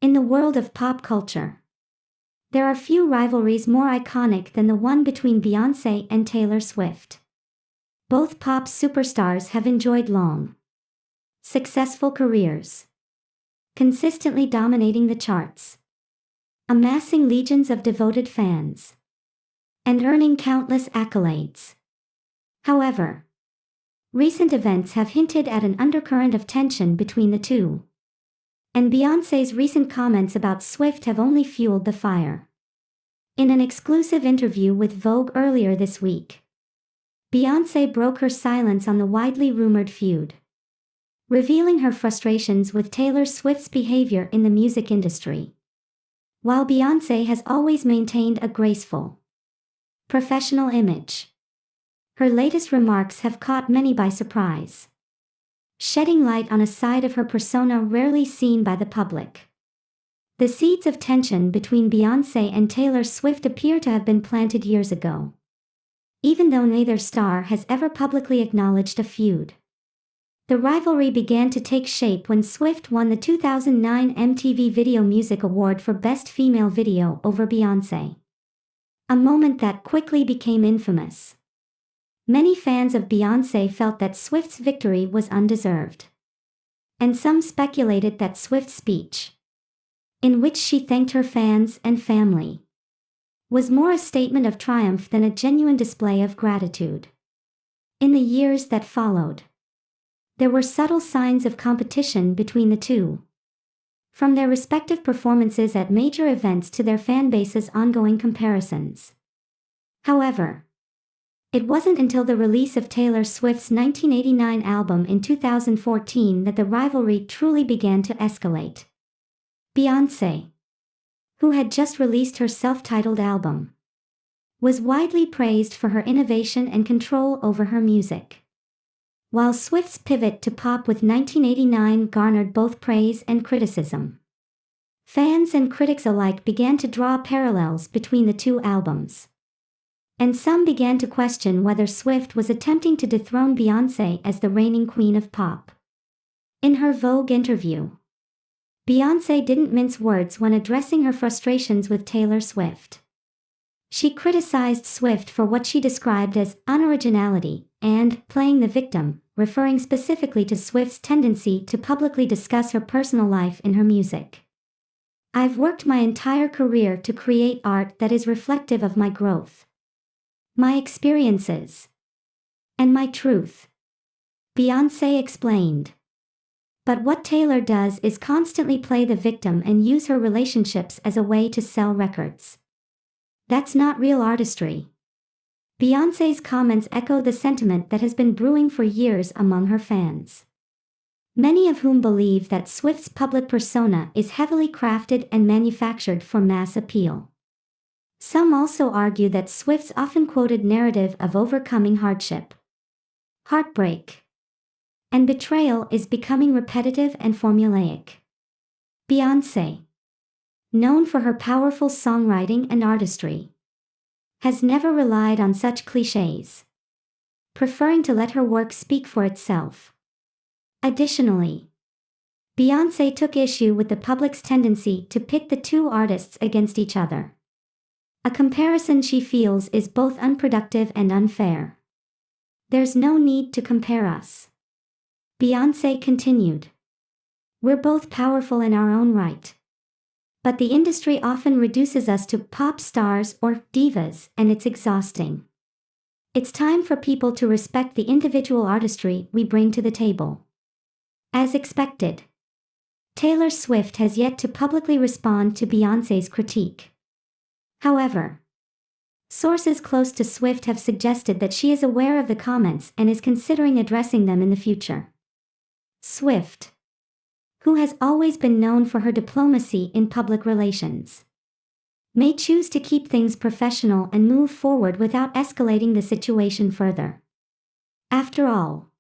In the world of pop culture, there are few rivalries more iconic than the one between Beyoncé and Taylor Swift. Both pop superstars have enjoyed long, successful careers, consistently dominating the charts, amassing legions of devoted fans, and earning countless accolades. However, recent events have hinted at an undercurrent of tension between the two, and Beyoncé's recent comments about Swift have only fueled the fire. In an exclusive interview with Vogue earlier this week, Beyoncé broke her silence on the widely rumored feud, revealing her frustrations with Taylor Swift's behavior in the music industry. While Beyoncé has always maintained a graceful, professional image, her latest remarks have caught many by surprise, shedding light on a side of her persona rarely seen by the public. The seeds of tension between Beyoncé and Taylor Swift appear to have been planted years ago, even though neither star has ever publicly acknowledged a feud. The rivalry began to take shape when Swift won the 2009 MTV Video Music Award for Best Female Video over Beyoncé, a moment that quickly became infamous. Many fans of Beyoncé felt that Swift's victory was undeserved, and some speculated that Swift's speech, in which she thanked her fans and family, was more a statement of triumph than a genuine display of gratitude. In the years that followed, there were subtle signs of competition between the two, from their respective performances at major events to their fanbases' ongoing comparisons. However, it wasn't until the release of Taylor Swift's 1989 album in 2014 that the rivalry truly began to escalate. Beyoncé, who had just released her self-titled album, was widely praised for her innovation and control over her music, while Swift's pivot to pop with 1989 garnered both praise and criticism. Fans and critics alike began to draw parallels between the two albums, and some began to question whether Swift was attempting to dethrone Beyoncé as the reigning queen of pop. In her Vogue interview, Beyoncé didn't mince words when addressing her frustrations with Taylor Swift. She criticized Swift for what she described as unoriginality and playing the victim, referring specifically to Swift's tendency to publicly discuss her personal life in her music. "I've worked my entire career to create art that is reflective of my growth, my experiences, and my truth," Beyoncé explained. But what Taylor does is constantly play the victim and use her relationships as a way to sell records. That's not real artistry. Beyoncé's comments echo the sentiment that has been brewing for years among her fans, many of whom believe that Swift's public persona is heavily crafted and manufactured for mass appeal. Some also argue that Swift's often quoted narrative of overcoming hardship, heartbreak, and betrayal is becoming repetitive and formulaic. Beyoncé, known for her powerful songwriting and artistry, has never relied on such clichés, preferring to let her work speak for itself. Additionally, Beyoncé took issue with the public's tendency to pit the two artists against each other, a comparison she feels is both unproductive and unfair. "There's no need to compare us," Beyoncé continued. "We're both powerful in our own right. But the industry often reduces us to pop stars or divas, and it's exhausting. It's time for people to respect the individual artistry we bring to the table." As expected, Taylor Swift has yet to publicly respond to Beyoncé's critique. However, sources close to Swift have suggested that she is aware of the comments and is considering addressing them in the future. Swift, who has always been known for her diplomacy in public relations, may choose to keep things professional and move forward without escalating the situation further. After all,